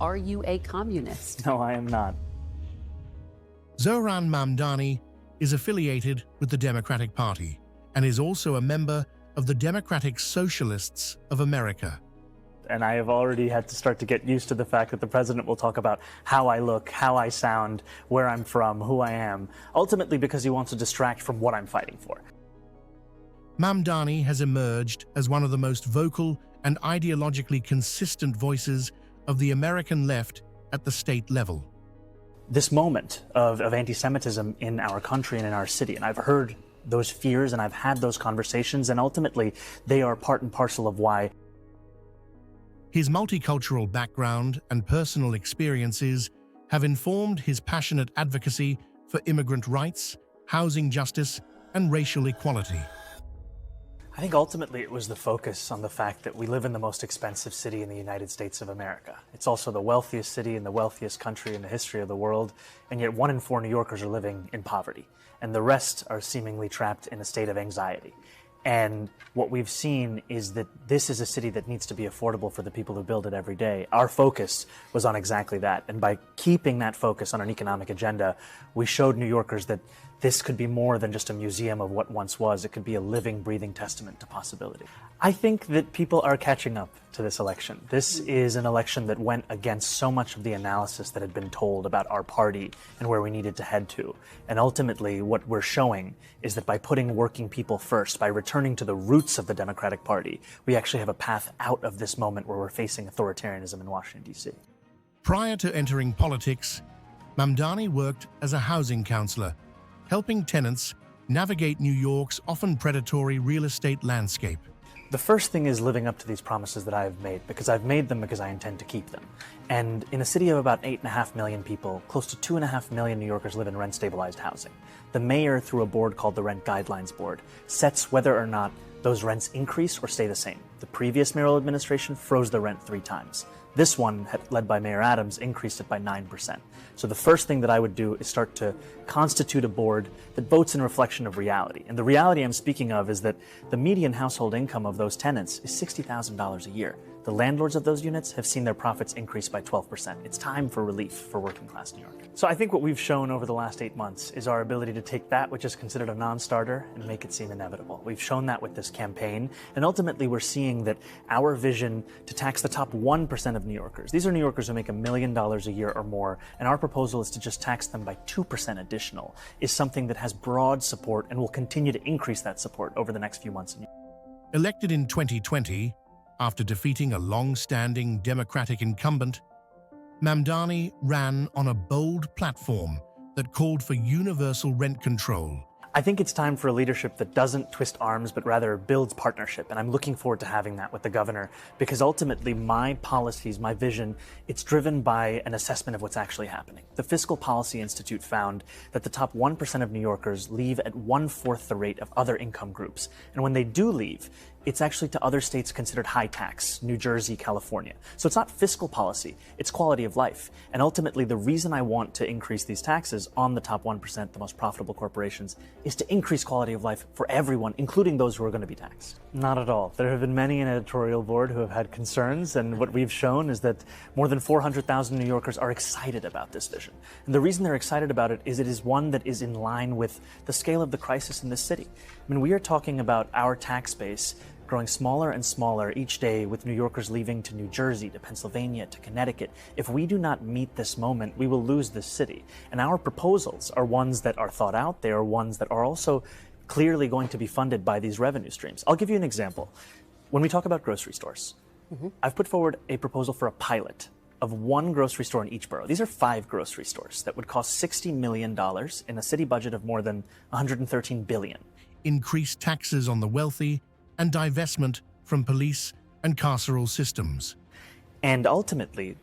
Are you a communist? No, I am not. Zohran Mamdani is affiliated with the Democratic Party and is also a member of the Democratic Socialists of America. And I have already had to start to get used to the fact that the president will talk about how I look, how I sound, where I'm from, who I am, ultimately because he wants to distract from what I'm fighting for. Mamdani has emerged as one of the most vocal and ideologically consistent voices of the American left at the state level. This moment of anti-Semitism in our country and in our city, and I've heard those fears and I've had those conversations, and ultimately they are part and parcel of why. His multicultural background and personal experiences have informed his passionate advocacy for immigrant rights, housing justice, and racial equality. I think ultimately it was the focus on the fact that we live in the most expensive city in the United States of America. It's also the wealthiest city in the wealthiest country in the history of the world, and yet 1 in 4 New Yorkers are living in poverty, and the rest are seemingly trapped in a state of anxiety. And what we've seen is that this is a city that needs to be affordable for the people who build it every day. Our focus was on exactly that. And by keeping that focus on an economic agenda, we showed New Yorkers that this could be more than just a museum of what once was. It could be a living, breathing testament to possibility. I think that people are catching up to this election. This is an election that went against so much of the analysis that had been told about our party and where we needed to head to. And ultimately, what we're showing is that by putting working people first, by returning to the roots of the Democratic Party, we actually have a path out of this moment where we're facing authoritarianism in Washington, D.C. Prior to entering politics, Mamdani worked as a housing counselor, helping tenants navigate New York's often predatory real estate landscape. The first thing is living up to these promises that I have made, because I've made them because I intend to keep them. And in a city of about 8.5 million people, close to 2.5 million New Yorkers live in rent-stabilized housing. The mayor, through a board called the Rent Guidelines Board, sets whether or not those rents increase or stay the same. The previous mayoral administration froze the rent 3 times. This one, led by Mayor Adams, increased it by 9%. So the first thing that I would do is start to constitute a board that votes in reflection of reality. And the reality I'm speaking of is that the median household income of those tenants is $60,000 a year. The landlords of those units have seen their profits increase by 12%. It's time for relief for working class New York. So I think what we've shown over the last 8 months is our ability to take that which is considered a non-starter and make it seem inevitable. We've shown that with this campaign, and ultimately we're seeing that our vision to tax the top 1% of New Yorkers, these are New Yorkers who make $1 million a year or more, and our proposal is to just tax them by 2% additional, is something that has broad support and will continue to increase that support over the next few months. Elected in 2020, after defeating a long-standing Democratic incumbent, Mamdani ran on a bold platform that called for universal rent control. I think it's time for a leadership that doesn't twist arms, but rather builds partnership. And I'm looking forward to having that with the governor, because ultimately my policies, my vision, it's driven by an assessment of what's actually happening. The Fiscal Policy Institute found that the top 1% of New Yorkers leave at 1/4 the rate of other income groups. And when they do leave, it's actually to other states considered high tax, New Jersey, California. So it's not fiscal policy, it's quality of life. And ultimately, the reason I want to increase these taxes on the top 1%, the most profitable corporations, is to increase quality of life for everyone, including those who are going to be taxed. Not at all. There have been many in editorial board who have had concerns, and what we've shown is that more than 400,000 New Yorkers are excited about this vision. And the reason they're excited about it is one that is in line with the scale of the crisis in this city. I mean, we are talking about our tax base growing smaller and smaller each day, with New Yorkers leaving to New Jersey, to Pennsylvania, to Connecticut. If we do not meet this moment, we will lose this city. And our proposals are ones that are thought out. They are ones that are also clearly going to be funded by these revenue streams. I'll give you an example. When we talk about grocery stores, I've put forward a proposal for a pilot of 1 grocery store in each borough. These are 5 grocery stores that would cost $60 million in a city budget of more than $113 billion. Increased taxes on the wealthy and divestment from police and carceral systems. And ultimately,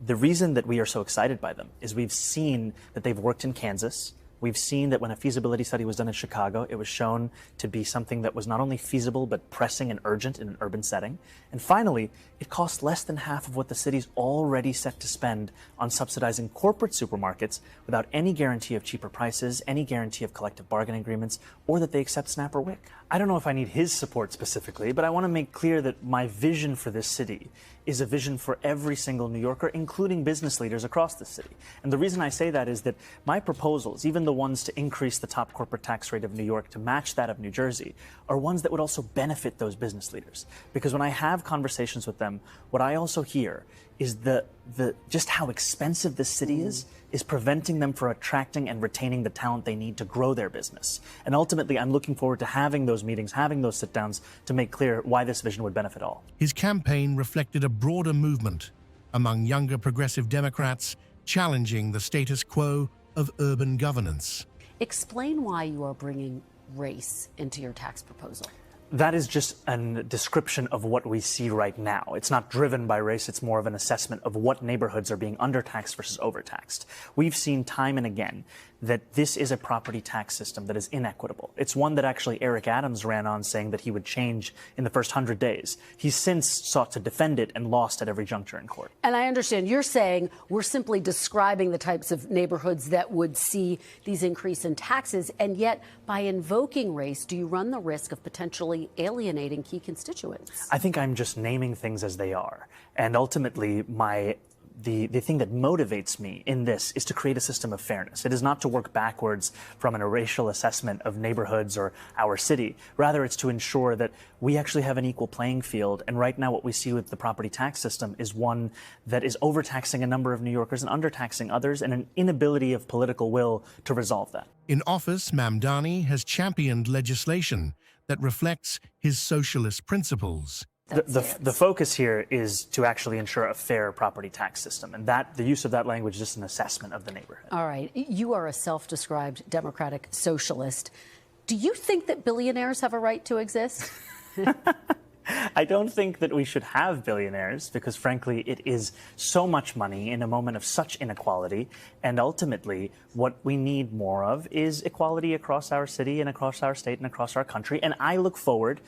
the reason that we are so excited by them is we've seen that they've worked in Kansas. We've seen that when a feasibility study was done in Chicago, it was shown to be something that was not only feasible, but pressing and urgent in an urban setting. And finally, it costs less than half of what the city's already set to spend on subsidizing corporate supermarkets without any guarantee of cheaper prices, any guarantee of collective bargaining agreements, or that they accept SNAP or WIC. I don't know if I need his support specifically, but I want to make clear that my vision for this city is a vision for every single New Yorker, including business leaders across the city. And the reason I say that is that my proposals, even the ones to increase the top corporate tax rate of New York to match that of New Jersey, are ones that would also benefit those business leaders. Because when I have conversations with them, what I also hear is just how expensive this city is preventing them from attracting and retaining the talent they need to grow their business. And ultimately, I'm looking forward to having those meetings, having those sit-downs to make clear why this vision would benefit all. His campaign reflected a broader movement among younger progressive Democrats challenging the status quo of urban governance. Explain why you are bringing race into your tax proposal. That is just a description of what we see right now. It's not driven by race. It's more of an assessment of what neighborhoods are being undertaxed versus overtaxed. We've seen time and again that this is a property tax system that is inequitable. It's one that actually Eric Adams ran on saying that he would change in the first 100 days. He's since sought to defend it and lost at every juncture in court. And I understand you're saying we're simply describing the types of neighborhoods that would see these increase in taxes, and yet by invoking race, do you run the risk of potentially alienating key constituents? I think I'm just naming things as they are. And ultimately, the thing that motivates me in this is to create a system of fairness. It is not to work backwards from a racial assessment of neighborhoods or our city. Rather, it's to ensure that we actually have an equal playing field. And right now, what we see with the property tax system is one that is overtaxing a number of New Yorkers and undertaxing others, and an inability of political will to resolve that. In office, Mamdani has championed legislation that reflects his socialist principles. The focus here is to actually ensure a fair property tax system, and that the use of that language is just an assessment of the neighborhood. All right. You are a self-described democratic socialist. Do you think that billionaires have a right to exist? I don't think that we should have billionaires because, frankly, it is so much money in a moment of such inequality. And ultimately, what we need more of is equality across our city and across our state and across our country. And I look forward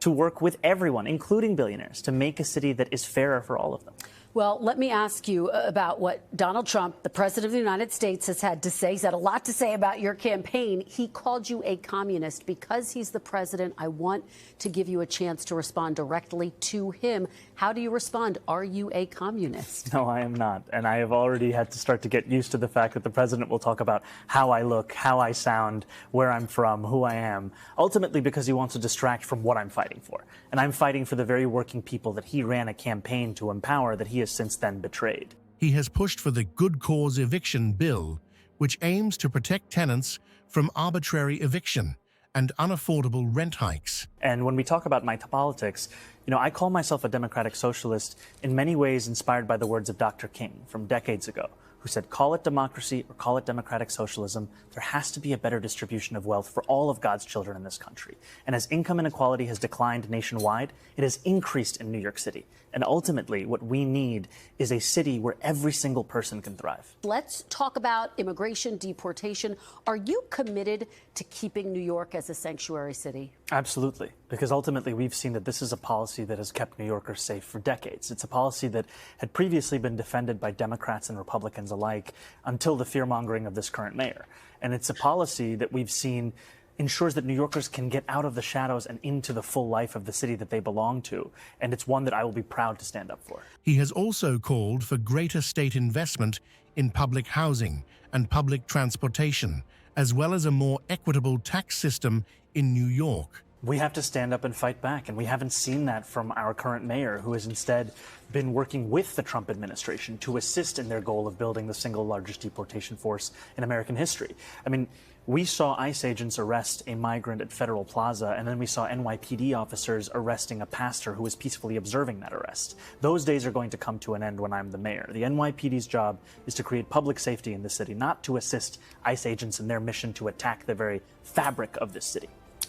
to work with everyone, including billionaires, to make a city that is fairer for all of them. Well, let me ask you about what Donald Trump, the president of the United States, has had to say. He's had a lot to say about your campaign. He called you a communist. Because he's the president, I want to give you a chance to respond directly to him. How do you respond? Are you a communist? No, I am not. And I have already had to start to get used to the fact that the president will talk about how I look, how I sound, where I'm from, who I am, ultimately because he wants to distract from what I'm fighting for. And I'm fighting for the very working people that he ran a campaign to empower that he has since then betrayed. He has pushed for the Good Cause Eviction Bill, which aims to protect tenants from arbitrary eviction and unaffordable rent hikes. And when we talk about my politics, I call myself a democratic socialist in many ways inspired by the words of Dr. King from decades ago, who said, call it democracy or call it democratic socialism, there has to be a better distribution of wealth for all of God's children in this country. And as income inequality has declined nationwide, it has increased in New York City. And ultimately, what we need is a city where every single person can thrive. Let's talk about immigration, deportation. Are you committed to keeping New York as a sanctuary city? Absolutely, because ultimately we've seen that this is a policy that has kept New Yorkers safe for decades. It's a policy that had previously been defended by Democrats and Republicans alike until the fear-mongering of this current mayor. And it's a policy that we've seen ensures that New Yorkers can get out of the shadows and into the full life of the city that they belong to. And it's one that I will be proud to stand up for. He has also called for greater state investment in public housing and public transportation, as well as a more equitable tax system in New York. We have to stand up and fight back, and we haven't seen that from our current mayor, who has instead been working with the Trump administration to assist in their goal of building the single largest deportation force in American history. I mean, we saw ICE agents arrest a migrant at Federal Plaza, and then we saw NYPD officers arresting a pastor who was peacefully observing that arrest. Those days are going to come to an end when I'm the mayor. The NYPD's job is to create public safety in the city, not to assist ICE agents in their mission to attack the very fabric of this city.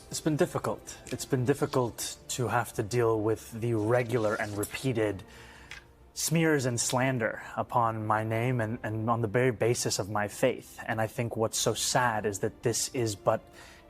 It's been difficult. It's been difficult to have to deal with the regular and repeated smears and slander upon my name and on the very basis of my faith. And I think what's so sad is that this is but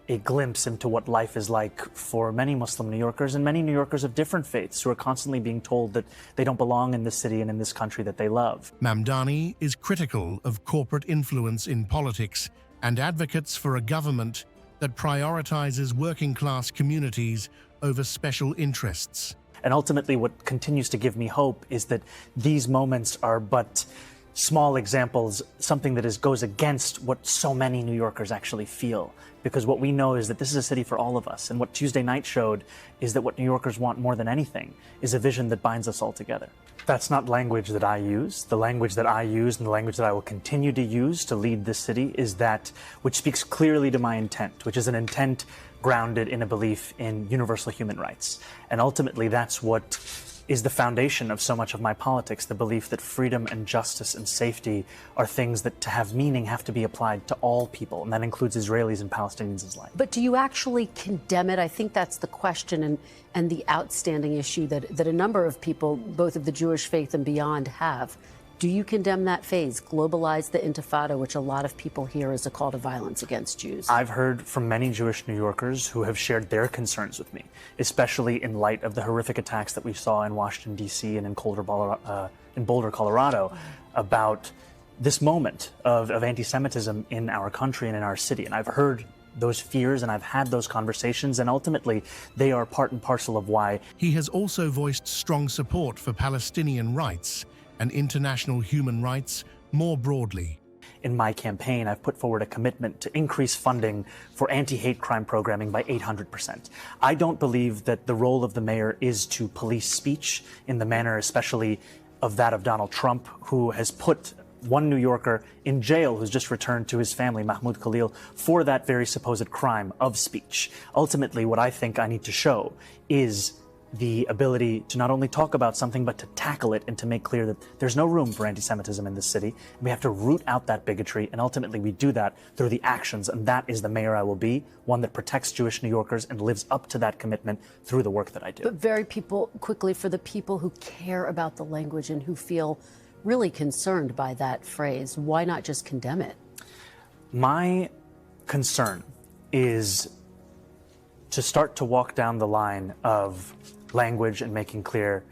a glimpse into what life is like for many Muslim New Yorkers and many New Yorkers of different faiths who are constantly being told that they don't belong in this city and in this country that they love. Mamdani is critical of corporate influence in politics and advocates for a government that prioritizes working-class communities over special interests. And ultimately, what continues to give me hope is that these moments are but small examples, something that goes against what so many New Yorkers actually feel. Because what we know is that this is a city for all of us. And what Tuesday night showed is that what New Yorkers want more than anything is a vision that binds us all together. That's not language that I use. The language that I use and the language that I will continue to use to lead this city is that which speaks clearly to my intent, which is an intent grounded in a belief in universal human rights. And ultimately, that's what is the foundation of so much of my politics, the belief that freedom and justice and safety are things that, to have meaning, have to be applied to all people, and that includes Israelis and Palestinians alike. But do you actually condemn it? I think that's the question and the outstanding issue that a number of people, both of the Jewish faith and beyond, have. Do you condemn that phase, globalize the intifada, which a lot of people hear as a call to violence against Jews? I've heard from many Jewish New Yorkers who have shared their concerns with me, especially in light of the horrific attacks that we saw in Washington, D.C. and in Boulder, Colorado, about this moment of anti-Semitism in our country and in our city. And I've heard those fears and I've had those conversations, and ultimately they are part and parcel of why. He has also voiced strong support for Palestinian rights and international human rights more broadly. In my campaign, I've put forward a commitment to increase funding for anti-hate crime programming by 800%. I don't believe that the role of the mayor is to police speech in the manner especially of that of Donald Trump, who has put one New Yorker in jail who's just returned to his family, Mahmoud Khalil, for that very supposed crime of speech. Ultimately, what I think I need to show is the ability to not only talk about something, but to tackle it and to make clear that there's no room for anti-Semitism in this city. We have to root out that bigotry, and ultimately we do that through the actions, and that is the mayor I will be, one that protects Jewish New Yorkers and lives up to that commitment through the work that I do. But quickly, for the people who care about the language and who feel really concerned by that phrase, why not just condemn it? My concern is to start to walk down the line of language and making clear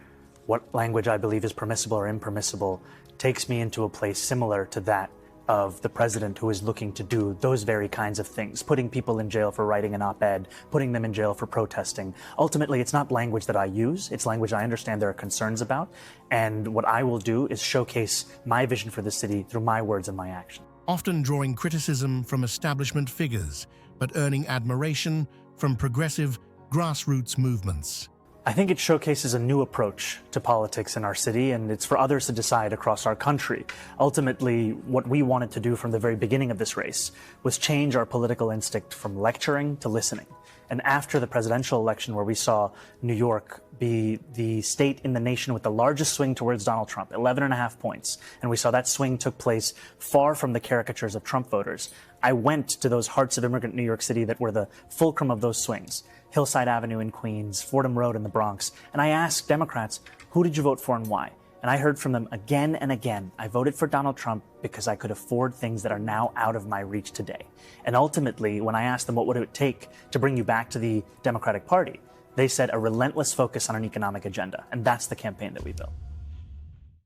what language I believe is permissible or impermissible takes me into a place similar to that of the president, who is looking to do those very kinds of things, putting people in jail for writing an op-ed, putting them in jail for protesting. Ultimately, it's not language that I use, it's language I understand there are concerns about, and what I will do is showcase my vision for the city through my words and my actions. Often drawing criticism from establishment figures, but earning admiration from progressive grassroots movements. I think it showcases a new approach to politics in our city, and it's for others to decide across our country. Ultimately, what we wanted to do from the very beginning of this race was change our political instinct from lecturing to listening. And after the presidential election, where we saw New York be the state in the nation with the largest swing towards Donald Trump, 11.5 points, and we saw that swing took place far from the caricatures of Trump voters, I went to those hearts of immigrant New York City that were the fulcrum of those swings. Hillside Avenue in Queens, Fordham Road in the Bronx, and I asked Democrats, who did you vote for and why? And I heard from them again and again, I voted for Donald Trump because I could afford things that are now out of my reach today. And ultimately, when I asked them what would it take to bring you back to the Democratic Party, they said a relentless focus on an economic agenda, and that's the campaign that we built.